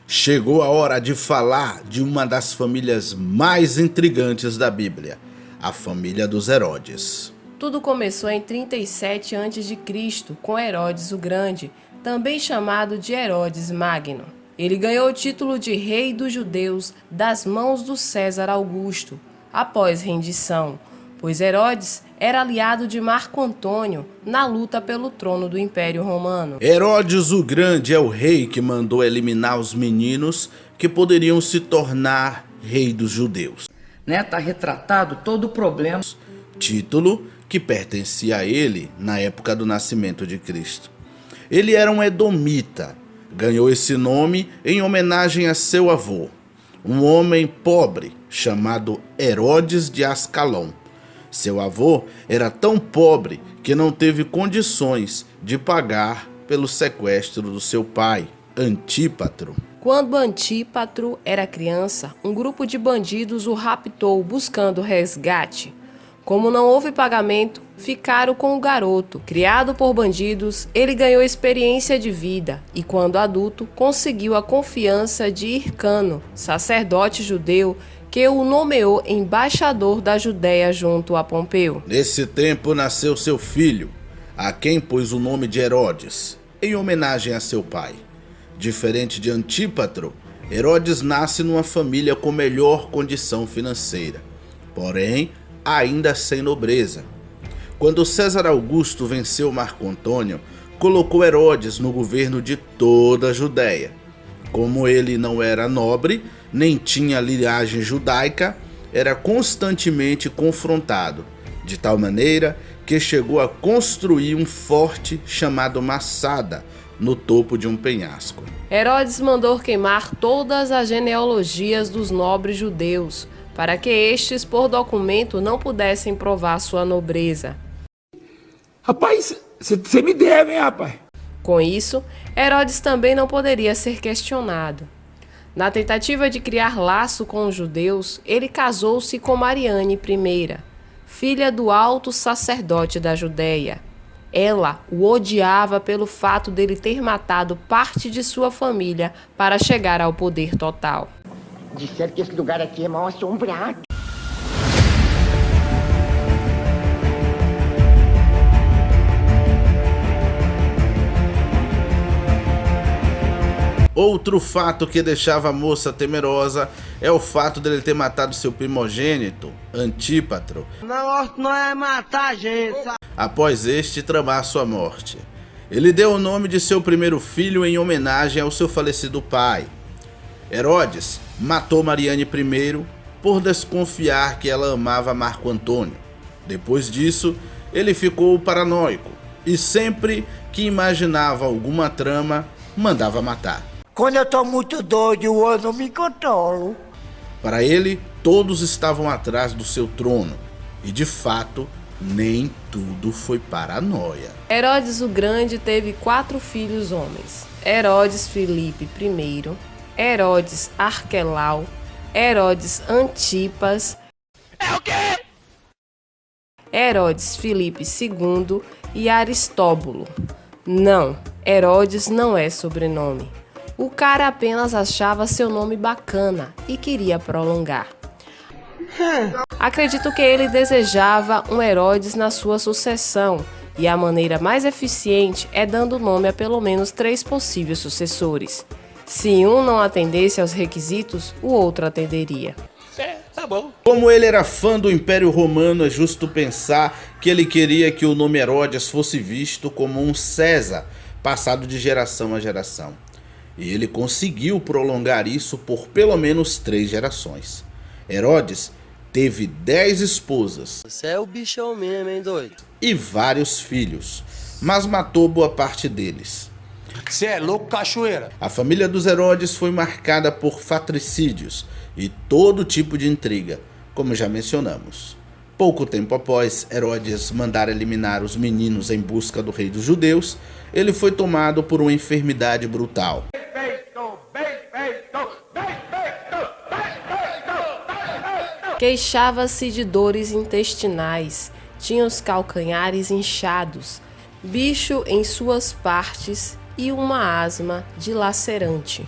Chegou a hora de falar de uma das famílias mais intrigantes da Bíblia, a família dos Herodes. Tudo começou em 37 a.C., com Herodes o Grande, também chamado de Herodes Magno. Ele ganhou o título de Rei dos Judeus das mãos do César Augusto, após rendição, pois Herodes era aliado de Marco Antônio na luta pelo trono do Império Romano. Herodes o Grande é o rei que mandou eliminar os meninos que poderiam se tornar rei dos judeus. Tá retratado todo o problema. Título que pertencia a ele na época do nascimento de Cristo. Ele era um edomita. Ganhou esse nome em homenagem a seu avô, um homem pobre chamado Herodes de Ascalon. Seu avô era tão pobre que não teve condições de pagar pelo sequestro do seu pai, Antípatro. Quando Antípatro era criança, um grupo de bandidos o raptou buscando resgate. Como não houve pagamento, ficaram com o garoto. Criado por bandidos, ele ganhou experiência de vida e, quando adulto, conseguiu a confiança de Hircano, sacerdote judeu, que o nomeou embaixador da Judéia junto a Pompeu. Nesse tempo nasceu seu filho, a quem pôs o nome de Herodes, em homenagem a seu pai. Diferente de Antípatro, Herodes nasce numa família com melhor condição financeira, porém ainda sem nobreza. Quando César Augusto venceu Marco Antônio, colocou Herodes no governo de toda a Judéia. Como ele não era nobre, nem tinha linhagem judaica, era constantemente confrontado, de tal maneira que chegou a construir um forte chamado Massada, no topo de um penhasco. Herodes mandou queimar todas as genealogias dos nobres judeus, para que estes, por documento, não pudessem provar sua nobreza. Rapaz, você me deve, hein, rapaz? Com isso, Herodes também não poderia ser questionado. Na tentativa de criar laço com os judeus, ele casou-se com Mariane I, filha do alto sacerdote da Judéia. Ela o odiava pelo fato dele ter matado parte de sua família para chegar ao poder total. Disseram que esse lugar aqui é mal assombrado. Outro fato que deixava a moça temerosa é o fato dele ter matado seu primogênito, Antípatro. Não é matar a gente. Após este tramar sua morte. Ele deu o nome de seu primeiro filho em homenagem ao seu falecido pai. Herodes matou Mariane I por desconfiar que ela amava Marco Antônio. Depois disso, ele ficou paranoico e sempre que imaginava alguma trama, mandava matar. Quando eu tô muito doido, eu não me controlo. Para ele, todos estavam atrás do seu trono e, de fato, nem tudo foi paranoia. Herodes o Grande teve 4 filhos homens: Herodes Filipe I, Herodes Arquelau, Herodes Antipas, Herodes Filipe II e Aristóbulo. Não, Herodes não é sobrenome. O cara apenas achava seu nome bacana e queria prolongar. Acredito que ele desejava um Herodes na sua sucessão, e a maneira mais eficiente é dando nome a pelo menos 3 possíveis sucessores. Se um não atendesse aos requisitos, o outro atenderia. Tá bom. Como ele era fã do Império Romano, é justo pensar que ele queria que o nome Herodes fosse visto como um César, passado de geração a geração. E ele conseguiu prolongar isso por pelo menos 3 gerações. Herodes teve 10 esposas. Você é o bichão mesmo, hein, doido? E vários filhos, mas matou boa parte deles. Você é louco, cachoeira? A família dos Herodes foi marcada por fratricídios e todo tipo de intriga, como já mencionamos. Pouco tempo após Herodes mandar eliminar os meninos em busca do rei dos judeus, ele foi tomado por uma enfermidade brutal. Queixava-se de dores intestinais, tinha os calcanhares inchados, bicho em suas partes e uma asma dilacerante.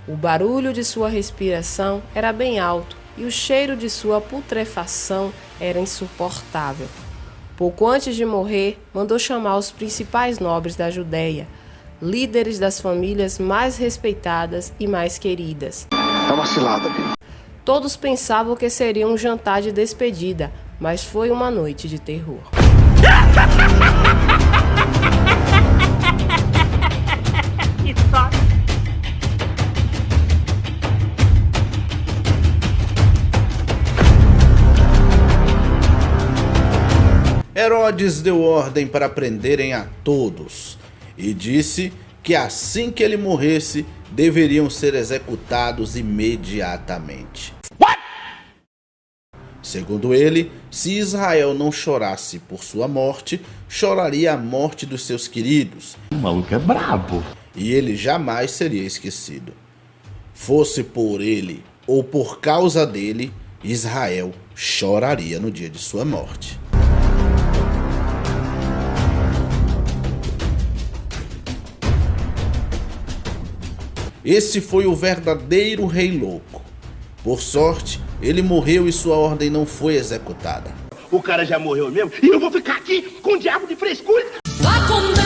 O barulho de sua respiração era bem alto e o cheiro de sua putrefação era insuportável. Pouco antes de morrer, mandou chamar os principais nobres da Judéia, líderes das famílias mais respeitadas e mais queridas. É uma cilada, filho. Todos pensavam que seria um jantar de despedida, mas foi uma noite de terror. Herodes deu ordem para prenderem a todos e disse que assim que ele morresse, deveriam ser executados imediatamente. Segundo ele, se Israel não chorasse por sua morte, choraria a morte dos seus queridos. O maluco é brabo. E ele jamais seria esquecido. Fosse por ele ou por causa dele, Israel choraria no dia de sua morte. Esse foi o verdadeiro rei louco. Por sorte, ele morreu e sua ordem não foi executada. O cara já morreu mesmo e eu vou ficar aqui com o diabo de frescura. Vá com Deus!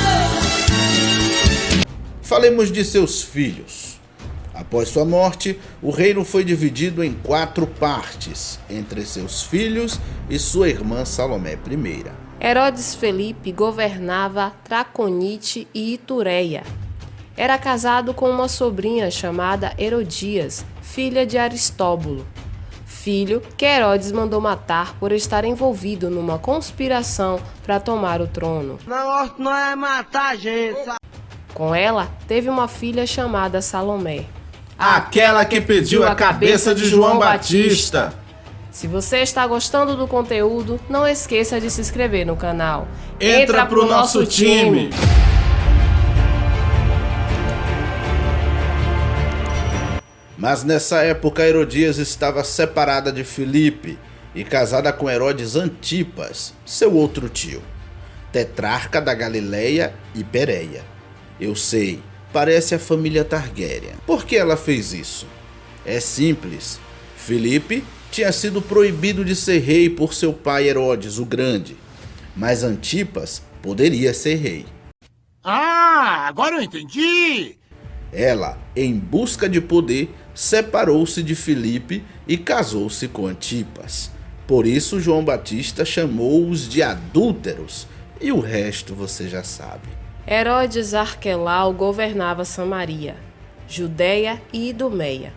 Falemos de seus filhos. Após sua morte, o reino foi dividido em 4 partes, entre seus filhos e sua irmã Salomé I. Herodes Felipe governava Traconite e Itureia. Era casado com uma sobrinha chamada Herodias, filha de Aristóbulo, filho que Herodes mandou matar por estar envolvido numa conspiração para tomar o trono. O negócio não é matar a gente. Com ela, teve uma filha chamada Salomé. Aquela que pediu a cabeça de João Batista. Se você está gostando do conteúdo, não esqueça de se inscrever no canal. Entra pro nosso time! Mas nessa época Herodias estava separada de Filipe e casada com Herodes Antipas, seu outro tio, tetrarca da Galileia e Pérea. Eu sei, parece a família Targaryen. Por que ela fez isso? É simples. Filipe tinha sido proibido de ser rei por seu pai Herodes o Grande, mas Antipas poderia ser rei. Ah, agora eu entendi! Ela, em busca de poder, separou-se de Filipe e casou-se com Antipas. Por isso João Batista chamou-os de adúlteros, e o resto você já sabe. Herodes Arquelau governava Samaria, Judéia e Idumeia.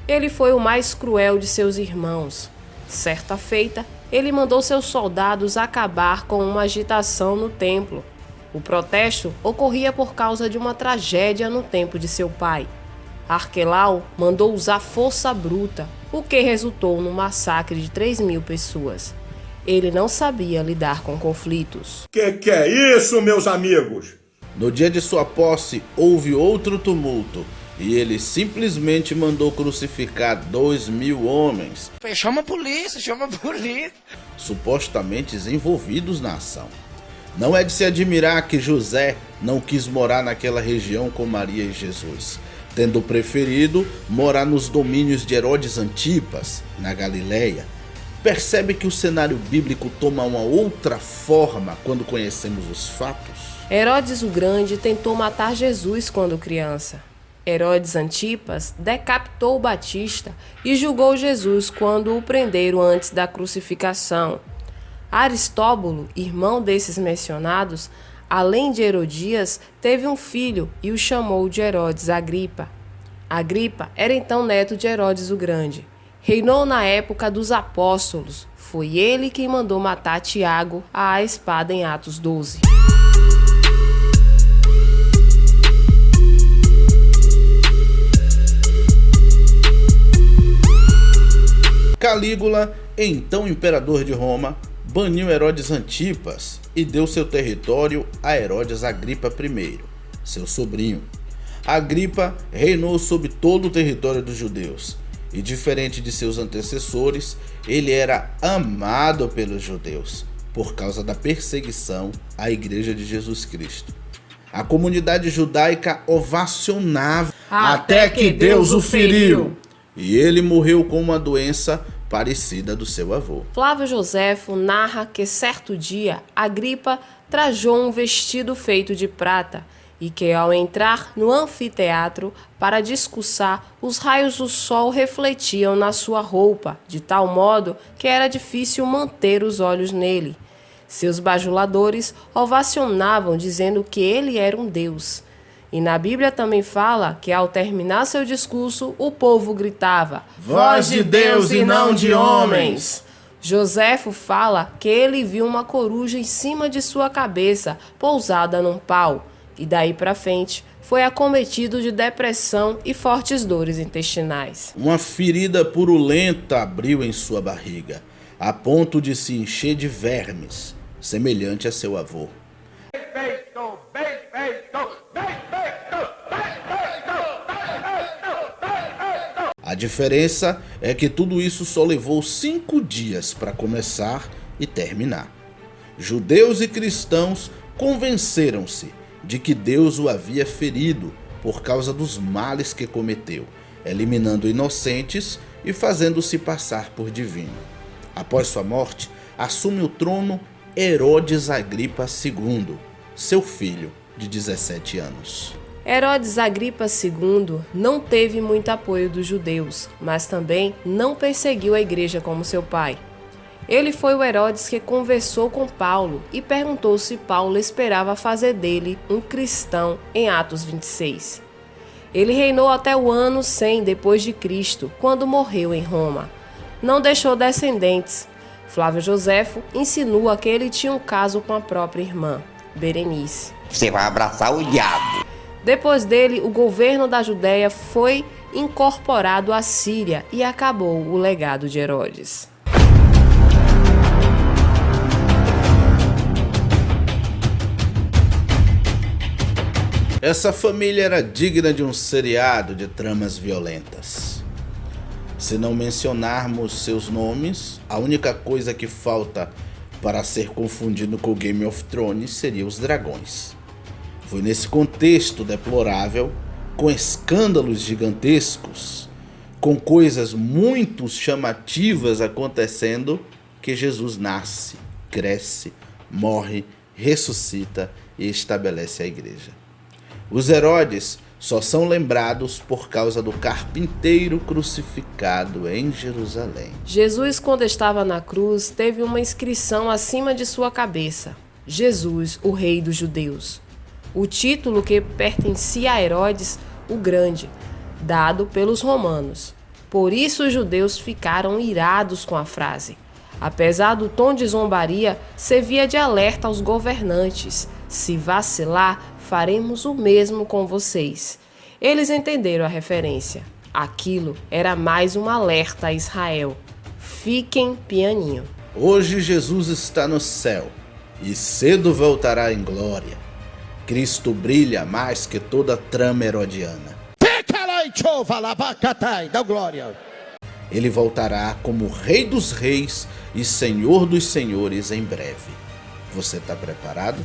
Ele foi o mais cruel de seus irmãos. Certa feita, ele mandou seus soldados acabar com uma agitação no templo. O protesto ocorria por causa de uma tragédia no tempo de seu pai. Arquelau mandou usar força bruta, o que resultou no massacre de 3.000 pessoas. Ele não sabia lidar com conflitos. Que é isso, meus amigos? No dia de sua posse, houve outro tumulto, e ele simplesmente mandou crucificar 2.000 homens. Chama a polícia, Supostamente envolvidos na ação. Não é de se admirar que José não quis morar naquela região com Maria e Jesus, tendo preferido morar nos domínios de Herodes Antipas, na Galileia. Percebe que o cenário bíblico toma uma outra forma quando conhecemos os fatos? Herodes o Grande tentou matar Jesus quando criança. Herodes Antipas decapitou o Batista e julgou Jesus quando o prenderam antes da crucificação. Aristóbulo, irmão desses mencionados, além de Herodias, teve um filho e o chamou de Herodes Agripa. Agripa era então neto de Herodes o Grande. Reinou na época dos apóstolos. Foi ele quem mandou matar Tiago à espada em Atos 12. Calígula, então imperador de Roma, baniu Herodes Antipas e deu seu território a Herodes Agripa I, seu sobrinho. Agripa reinou sobre todo o território dos judeus e, diferente de seus antecessores, ele era amado pelos judeus por causa da perseguição à Igreja de Jesus Cristo. A comunidade judaica ovacionava até que Deus o feriu. E ele morreu com uma doença parecida do seu avô. Flávio Joséfo narra que certo dia Agripa trajou um vestido feito de prata e que, ao entrar no anfiteatro para discursar, os raios do sol refletiam na sua roupa, de tal modo que era difícil manter os olhos nele. Seus bajuladores ovacionavam, dizendo que ele era um deus. E na Bíblia também fala que, ao terminar seu discurso, o povo gritava: Voz de Deus e não de homens! Joséfo fala que ele viu uma coruja em cima de sua cabeça, pousada num pau, e daí para frente foi acometido de depressão e fortes dores intestinais. Uma ferida purulenta abriu em sua barriga, a ponto de se encher de vermes, semelhante a seu avô. A diferença é que tudo isso só levou 5 dias para começar e terminar. Judeus e cristãos convenceram-se de que Deus o havia ferido por causa dos males que cometeu, eliminando inocentes e fazendo-se passar por divino. Após sua morte, assume o trono Herodes Agripa II, seu filho de 17 anos. Herodes Agripa II não teve muito apoio dos judeus, mas também não perseguiu a igreja como seu pai. Ele foi o Herodes que conversou com Paulo e perguntou se Paulo esperava fazer dele um cristão em Atos 26. Ele reinou até o ano 100 depois de Cristo, quando morreu em Roma. Não deixou descendentes. Flávio Joséfo insinua que ele tinha um caso com a própria irmã, Berenice. Você vai abraçar o diabo. Depois dele, o governo da Judéia foi incorporado à Síria e acabou o legado de Herodes. Essa família era digna de um seriado de tramas violentas. Se não mencionarmos seus nomes, a única coisa que falta para ser confundido com Game of Thrones seria os dragões. Foi nesse contexto deplorável, com escândalos gigantescos, com coisas muito chamativas acontecendo, que Jesus nasce, cresce, morre, ressuscita e estabelece a igreja. Os Herodes só são lembrados por causa do carpinteiro crucificado em Jerusalém. Jesus, quando estava na cruz, teve uma inscrição acima de sua cabeça: Jesus, o Rei dos Judeus. O título que pertencia a Herodes o Grande, dado pelos romanos. Por isso os judeus ficaram irados com a frase. Apesar do tom de zombaria, servia de alerta aos governantes: se vacilar, faremos o mesmo com vocês. Eles entenderam a referência. Aquilo era mais um alerta a Israel: fiquem pianinho. Hoje Jesus está no céu e cedo voltará em glória. Cristo brilha mais que toda a trama herodiana. Dá glória. Ele voltará como Rei dos Reis e Senhor dos Senhores em breve. Você está preparado?